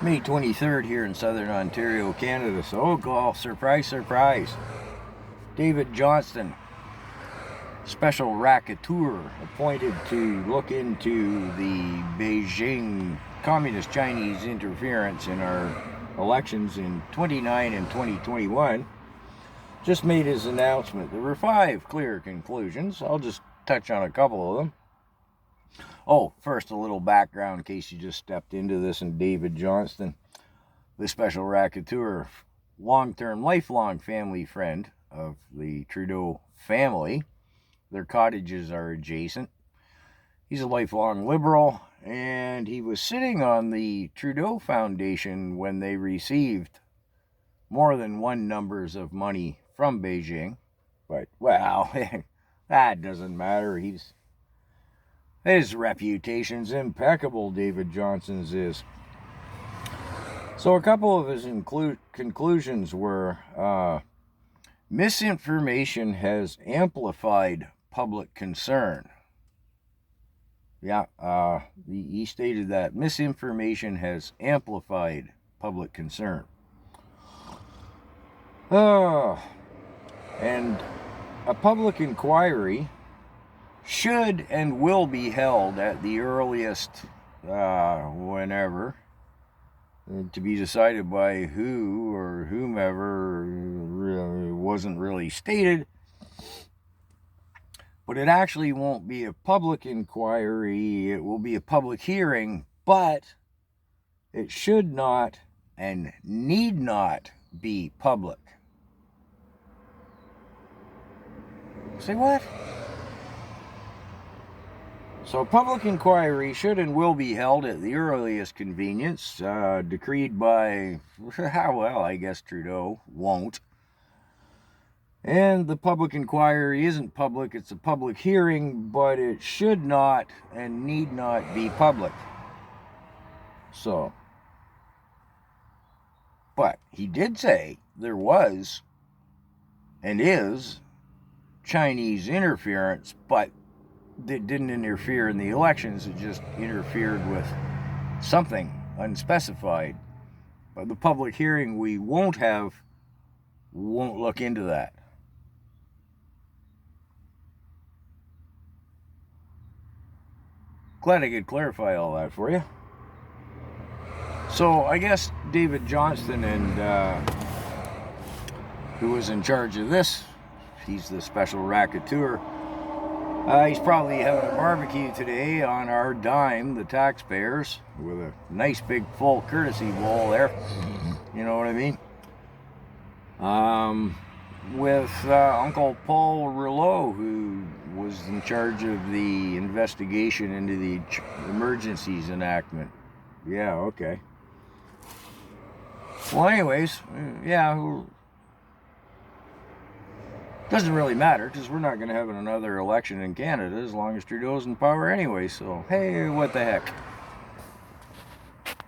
May 23rd here in southern Ontario, Canada. So, surprise, surprise. David Johnston, special racketeer appointed to look into the Beijing Communist Chinese interference in our elections in 29 and 2021, just made his announcement. There were 5 clear conclusions. I'll just touch on a couple of them. Oh, first, a little background in case you just stepped into this. And David Johnston, the special racketeer, long-term, lifelong family friend of the Trudeau family. Their cottages are adjacent. He's a lifelong Liberal, and he was sitting on the Trudeau Foundation when they received more than one numbers of money from Beijing. But, well, that doesn't matter. His reputation's impeccable, David Johnston's is. So a couple of his conclusions were, misinformation has amplified public concern. Yeah, he stated that misinformation has amplified public concern. And a public inquiry should and will be held at the earliest, whenever, to be decided by who or whomever. Wasn't really stated, but it actually won't be a public inquiry. It will be a public hearing, but it should not and need not be public. Say what? So public inquiry should and will be held at the earliest convenience, decreed by, well, I guess Trudeau won't. And the public inquiry isn't public, it's a public hearing, but it should not and need not be public. So, but he did say there was and is Chinese interference, but it didn't interfere in the elections. It just interfered with something unspecified. But the public hearing we won't look into that. Glad I could clarify all that for you. So I guess David Johnston, and who was in charge of this, he's the special racketeer. He's probably having a barbecue today on our dime, the taxpayers, with a nice big full courtesy bowl there. You know what I mean? With Uncle Paul Rouleau, who was in charge of the investigation into the emergencies enactment. Yeah, okay. Well, anyways, yeah, doesn't really matter, because we're not going to have another election in Canada as long as Trudeau's in power anyway, so hey, what the heck.